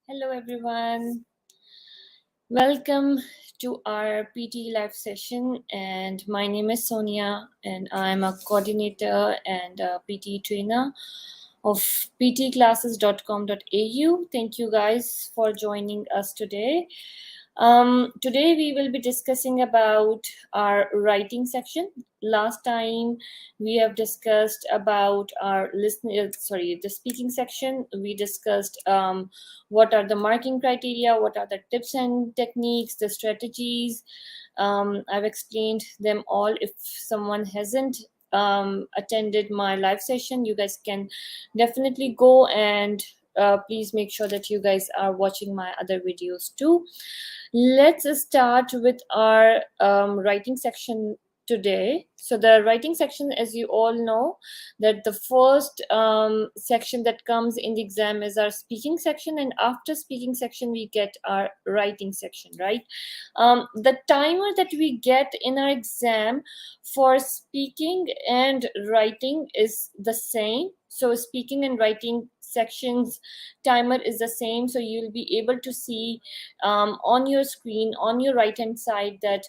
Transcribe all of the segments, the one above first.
Hello everyone, welcome to our PTE live session, and my name is Sonia and I'm a coordinator and a PTE trainer of pteclasses.com.au. Thank you guys for joining us today. Today we will be discussing about our writing section. Last time we have discussed about our the speaking section. We discussed what are the marking criteria, what are the tips and techniques, the strategies. I've explained them all. If someone hasn't attended my live session, you guys can definitely go and please make sure that you guys are watching my other videos too. Let's start with our writing section today. So the writing section, as you all know, that the first section that comes in the exam is our speaking section, and after speaking section we get our writing section, right? The timer that we get in our exam for speaking and writing is the same. So speaking and writing sections timer is the same, so you'll be able to see on your screen on your right hand side that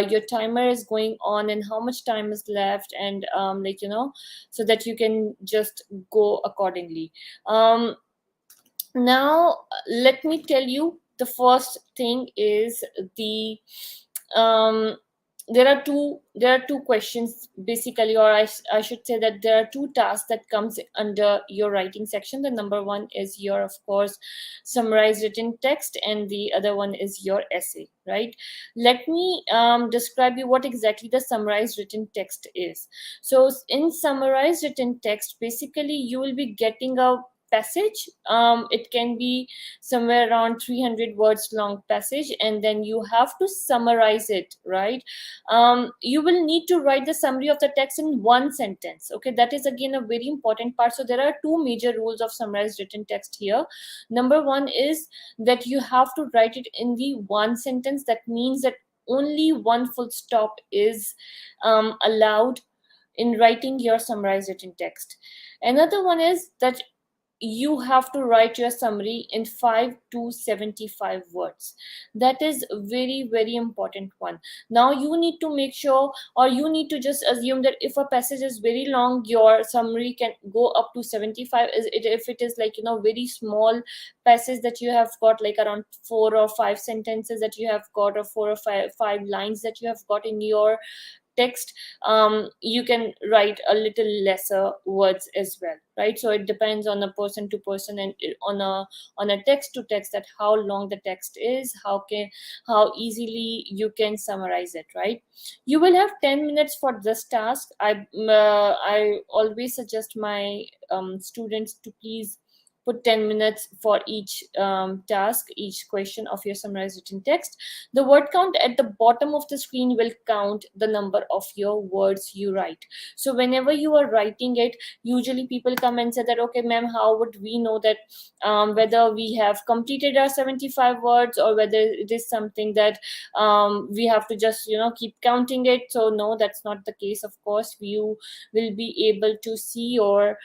your timer is going on and how much time is left, and so that you can just go accordingly. Now let me tell you, the first thing is the um, there are two questions basically, or I should say that there are two tasks that comes under your writing section. The number one is your, of course, summarized written text, and the other one is your essay, right? Let me describe you what exactly the summarized written text is. So in summarized written text, basically you will be getting a passage. It can be somewhere around 300 words long passage, and then you have to summarize it, right? You will need to write the summary of the text in one sentence. Okay, that is again a very important part. So there are two major rules of summarized written text here. Number one is that you have to write it in the one sentence. That means that only one full stop is allowed in writing your summarized written text. Another one is that you have to write your summary in 5 to 75 words. That is very, very important one. Now you need to make sure, or you need to just assume that if a passage is very long, your summary can go up to 75. If it is like, very small passage that you have got, like around 4 or 5 sentences that you have got, or 4 or 5 lines that you have got in your text, you can write a little lesser words as well, right? So it depends on a person to person, and on a text to text, that how long the text is, how easily you can summarize it, right? You will have 10 minutes for this task. I always suggest my students to please put 10 minutes for each task, each question of your summarized written text. The word count at the bottom of the screen will count the number of your words you write. So whenever you are writing it, usually people come and say that, okay ma'am, how would we know that whether we have completed our 75 words, or whether it is something that we have to just keep counting it? So no, that's not the case. Of course, you will be able to see your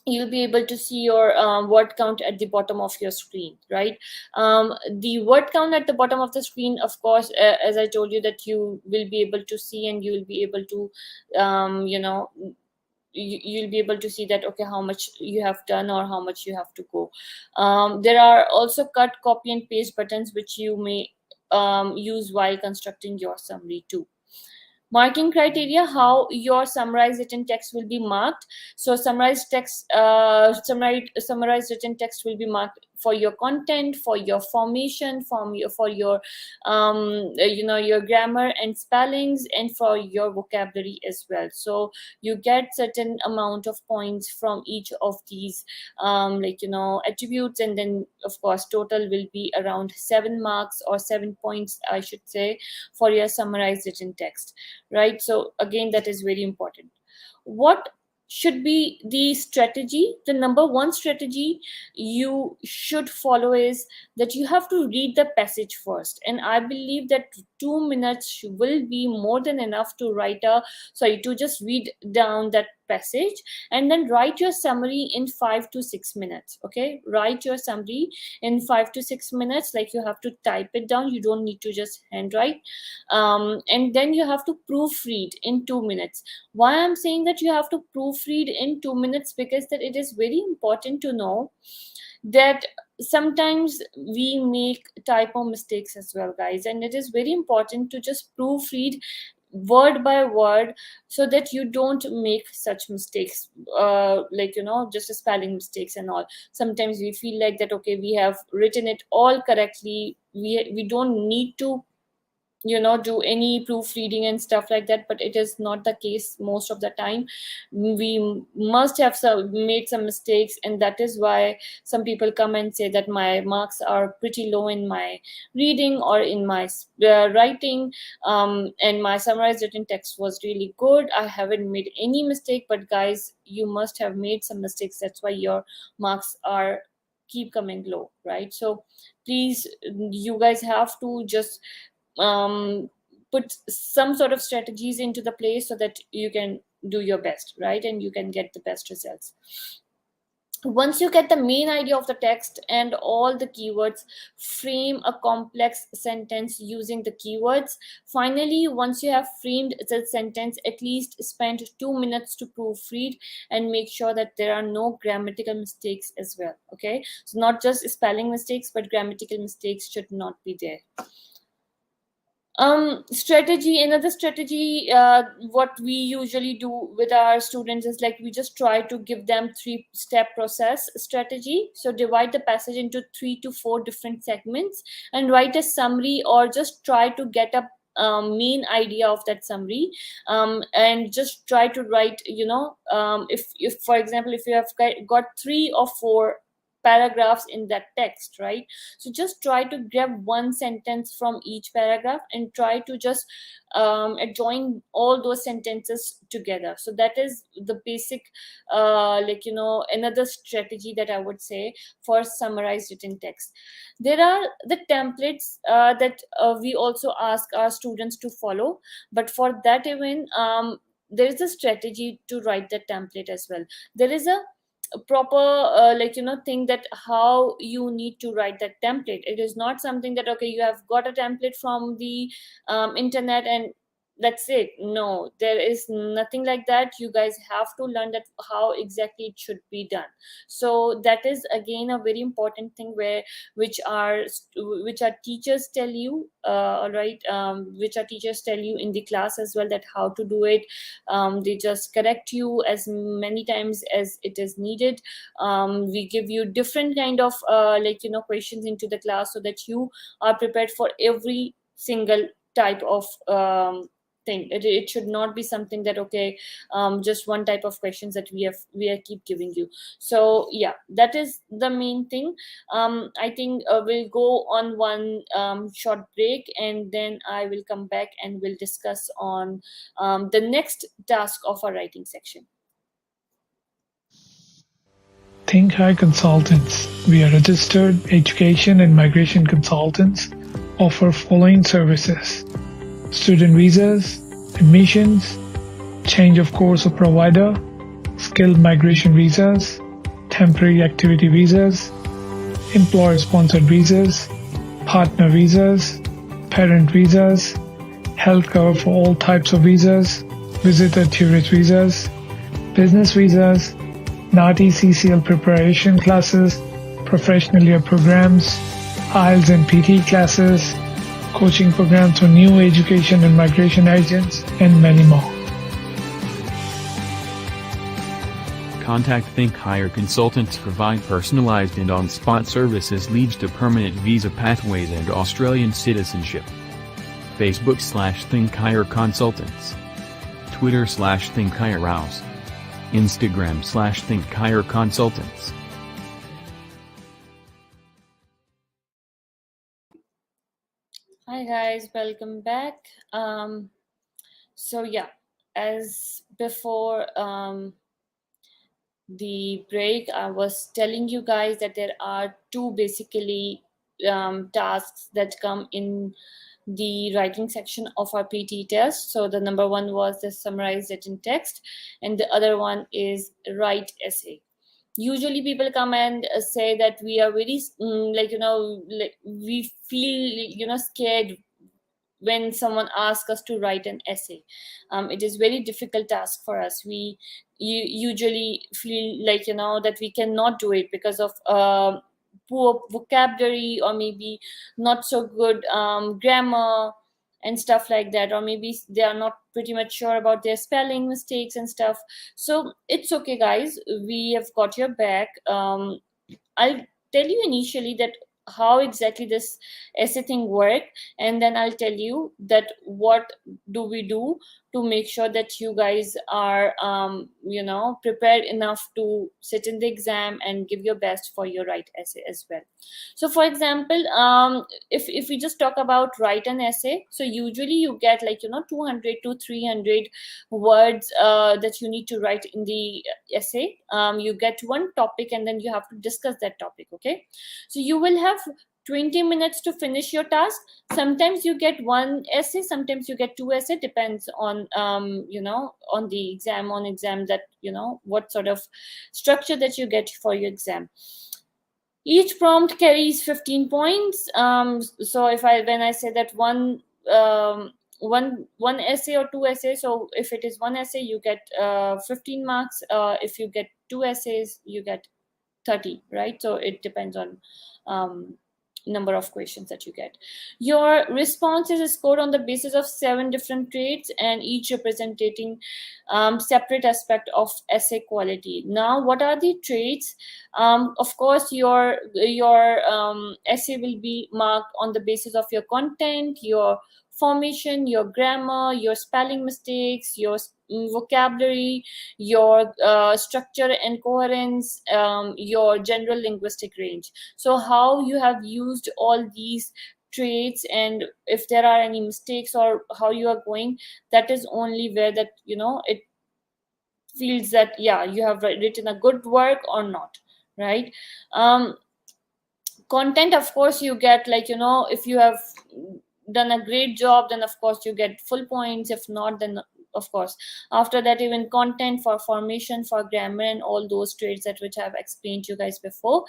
you'll be able to see your word count at the bottom of your screen, right? The word count at the bottom of the screen, of course, as I told you, that you will be able to see, and you will be able to you'll be able to see that, okay, how much you have done or how much you have to go. There are also cut, copy and paste buttons which you may use while constructing your summary too. Marking criteria, how your summarized written text will be marked. So summarized written text will be marked for your content, for your formation, for your your grammar and spellings, and for your vocabulary as well. So you get certain amount of points from each of these attributes, and then of course total will be around 7 marks or 7 points, I should say, for your summarized written text, right? So again, that is very important. What should be the strategy? The number one strategy you should follow is that you have to read the passage first, and I believe that 2 minutes will be more than enough to to just read down that passage, and then write your summary in 5 to 6 minutes. Okay, write your summary in 5 to 6 minutes, like you have to type it down, you don't need to just handwrite. And then you have to proofread in 2 minutes. Why I'm saying that you have to proofread in 2 minutes? Because that it is very important to know that sometimes we make typo mistakes as well, guys, and it is very important to just proofread word by word so that you don't make such mistakes, just spelling mistakes and all. Sometimes we feel like that, okay, we have written it all correctly, we don't need to do any proofreading and stuff like that, but it is not the case most of the time. We must have made some mistakes, and that is why some people come and say that my marks are pretty low in my reading or in my writing, and my summarized written text was really good, I haven't made any mistake. But guys, you must have made some mistakes, that's why your marks are keep coming low, right? So please, you guys have to just put some sort of strategies into the place so that you can do your best, right? And you can get the best results. Once you get the main idea of the text and all the keywords, frame a complex sentence using the keywords. Finally, once you have framed the sentence, at least spend 2 minutes to proofread and make sure that there are no grammatical mistakes as well. Okay, so not just spelling mistakes, but grammatical mistakes should not be there. Strategy, another strategy, what we usually do with our students is like we just try to give them 3-step process strategy. So divide the passage into 3 to 4 different segments and write a summary, or just try to get a main idea of that summary, and just try to write, if for example, if you have got 3 or 4 paragraphs in that text, right? So just try to grab one sentence from each paragraph and try to just join all those sentences together. So that is the basic another strategy that I would say for summarized written text. There are the templates that we also ask our students to follow, but for that even there is a strategy to write the template as well. There is a proper thing that how you need to write that template. It is not something that, okay, you have got a template from the internet and that's it. No, there is nothing like that. You guys have to learn that how exactly it should be done. So that is again a very important thing which our teachers tell you, all right, which our teachers tell you in the class as well, that how to do it. They just correct you as many times as it is needed. We give you different kind of questions into the class so that you are prepared for every single type of thing. It should not be something that, okay, just one type of questions that we are keep giving you. So yeah, that is the main thing. I think we'll go on one short break, and then I will come back and we'll discuss on the next task of our writing section. Think High Consultants. We are registered education and migration consultants, offer following services: student visas, admissions, change of course or provider, skilled migration visas, temporary activity visas, employer-sponsored visas, partner visas, parent visas, health cover for all types of visas, visitor tourist visas, business visas, NATI CCL preparation classes, professional year programs, IELTS and PTE classes, coaching programs for new education and migration agents, and many more. contact Think Higher Consultants provide personalized and on-spot services leads to permanent visa pathways and Australian citizenship. Facebook/Think Higher Consultants. Twitter/Think Higher House. Instagram/Think Higher Consultants. Hi guys, welcome back. So yeah, as before the break, I was telling you guys that there are two basically tasks that come in the writing section of our PTE test. So the number one was the summarized written text, and the other one is write essay. Usually people come and say that we are very like we feel scared when someone asks us to write an essay. It is very difficult task for us. We usually feel like that we cannot do it because of poor vocabulary, or maybe not so good grammar and stuff like that, or maybe they are not pretty much sure about their spelling mistakes and stuff. So it's okay guys, we have got your back. I'll tell you initially that how exactly this essay thing work, and then I'll tell you that what do we do to make sure that you guys are prepared enough to sit in the exam and give your best for your write essay as well. So for example, if we just talk about write an essay, so usually you get 200 to 300 words that you need to write in the essay. You get one topic and then you have to discuss that topic. Okay, so you will have 20 minutes to finish your task. Sometimes you get one essay, sometimes you get two essay, depends on on the exam that what sort of structure that you get for your exam. Each prompt carries 15 points. So when I say that one essay or two essays, so if it is one essay you get 15 marks. If you get two essays you get 30, right? So it depends on number of questions that you get. Your response is scored on the basis of 7 different traits, and each representing separate aspect of essay quality. Now, what are the traits? Of course, your essay will be marked on the basis of your content, your formation, your grammar, your spelling mistakes, your vocabulary, your structure and coherence, your general linguistic range. So how you have used all these traits, and if there are any mistakes or how you are going, that is only where that it feels that yeah, you have written a good work or not, right? Content, of course, you get if you have done a great job, then of course you get full points. If not, then of course after that, even content, for formation, for grammar, and all those traits that which I've explained to you guys before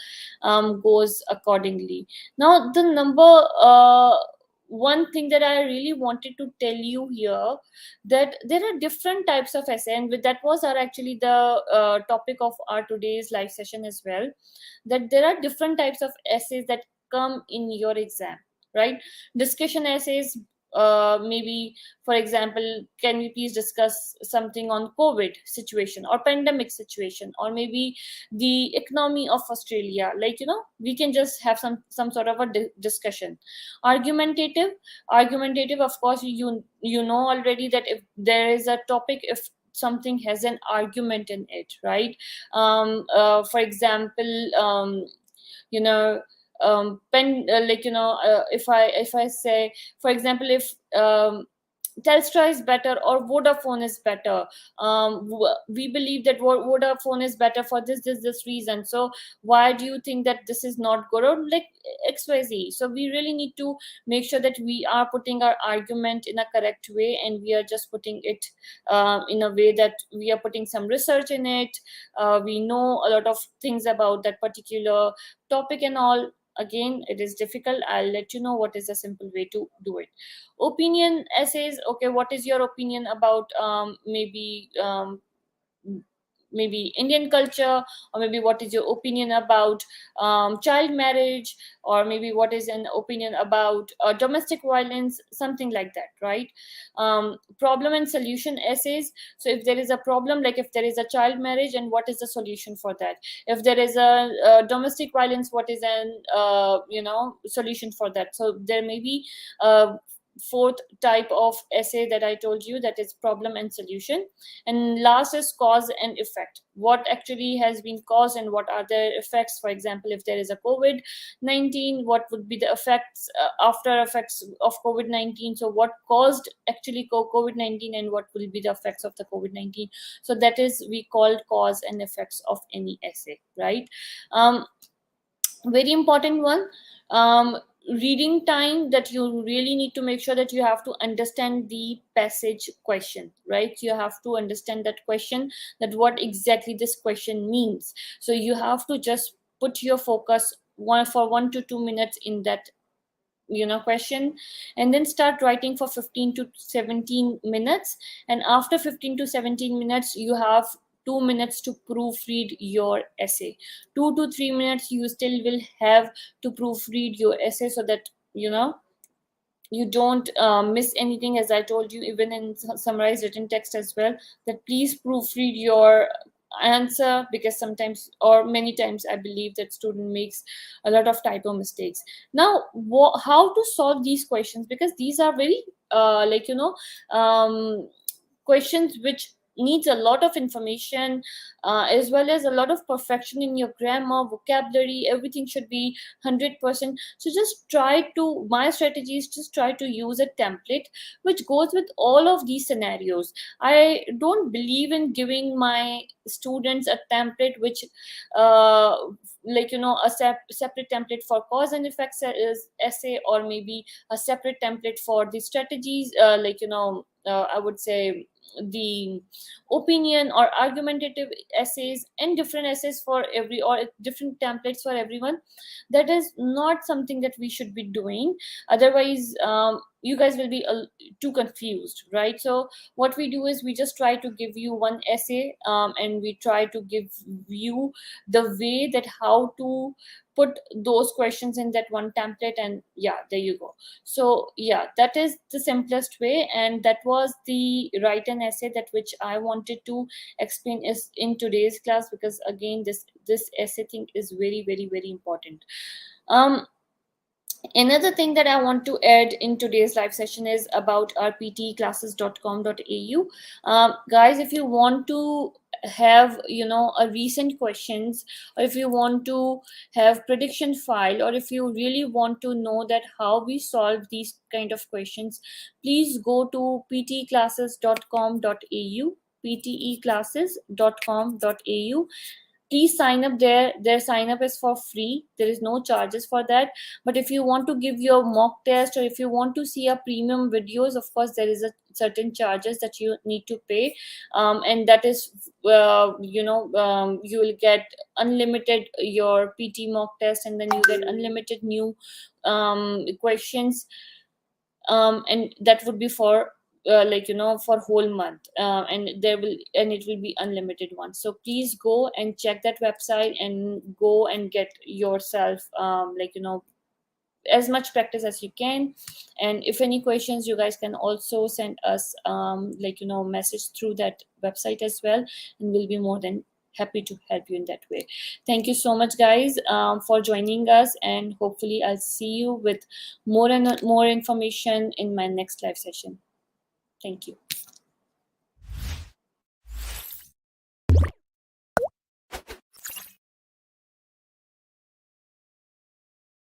goes accordingly. Now the number one thing that I really wanted to tell you here, that there are different types of essay, and that was our actually the topic of our today's live session as well, that there are different types of essays that come in your exam, right? Discussion essays, maybe for example, can we please discuss something on COVID situation or pandemic situation, or maybe the economy of Australia, we can just have some sort of a discussion. Argumentative, of course, you know already that if there is a topic, if something has an argument in it, right? For example, you know pen if I say, for example, if Telstra is better or Vodafone is better. We believe that Vodafone is better for this reason. So why do you think that this is not good, or like XYZ? So we really need to make sure that we are putting our argument in a correct way, and we are just putting it in a way that we are putting some research in it. We know a lot of things about that particular topic and all. Again, it is difficult. I'll let you know what is a simple way to do it. Opinion essays, okay, what is your opinion about maybe maybe Indian culture, or maybe what is your opinion about child marriage, or maybe what is an opinion about domestic violence, something like that, right? Problem and solution essays. So if there is a problem, like if there is a child marriage, and what is the solution for that? If there is a domestic violence, what is an solution for that? So there may be a fourth type of essay that I told you, that is problem and solution. And last is cause and effect. What actually has been caused and what are the effects? For example, if there is a COVID-19, what would be the effects, after effects of COVID-19? So what caused actually COVID-19, and what will be the effects of the COVID-19? So that is we call cause and effects of any essay, right? Very important one. Reading time, that you really need to make sure that you have to understand the passage question, right? You have to understand that question, that what exactly this question means. So you have to just put your focus for 1 to 2 minutes in that question, and then start writing for 15 to 17 minutes. And after 15 to 17 minutes, you have 2 minutes to proofread your essay. 2 to 3 minutes you still will have to proofread your essay, so that you don't miss anything. As I told you, even in summarized written text as well, that please proofread your answer, because sometimes or many times I believe that student makes a lot of typo mistakes. Now how to solve these questions, because these are very questions which needs a lot of information, as well as a lot of perfection in your grammar, vocabulary, everything should be 100%. So just try to, my strategy is just try to use a template which goes with all of these scenarios. I don't believe in giving my students a template which uh, separate template for cause and effects essay, or maybe a separate template for the strategies, I would say the opinion or argumentative essays, and different essays for every, or different templates for everyone. That is not something that we should be doing. Otherwise you guys will be too confused, right? So what we do is we just try to give you one essay, and we try to give you the way that how to put those questions in that one template, and yeah, there you go. So yeah, that is the simplest way, and that was the write an essay that which I wanted to explain is in today's class, because again this essay thing is very very very important. um Another thing that I want to add in today's live session is about our pteclasses.com.au. Guys, if you want to have a recent questions, or if you want to have prediction file, or if you really want to know that how we solve these kind of questions, please go to pteclasses.com.au, pteclasses.com.au. Please sign up there. Their sign up is for free, there is no charges for that. But if you want to give your mock test, or if you want to see a premium videos, of course there is a certain charges that you need to pay, and that is you will get unlimited your PT mock test, and then you get unlimited new questions, and that would be for for whole month, and it will be unlimited one. So please go and check that website, and go and get yourself as much practice as you can. And if any questions, you guys can also send us message through that website as well, and we'll be more than happy to help you in that way. Thank you so much, guys, for joining us, and hopefully I'll see you with more and more information in my next live session. Thank you.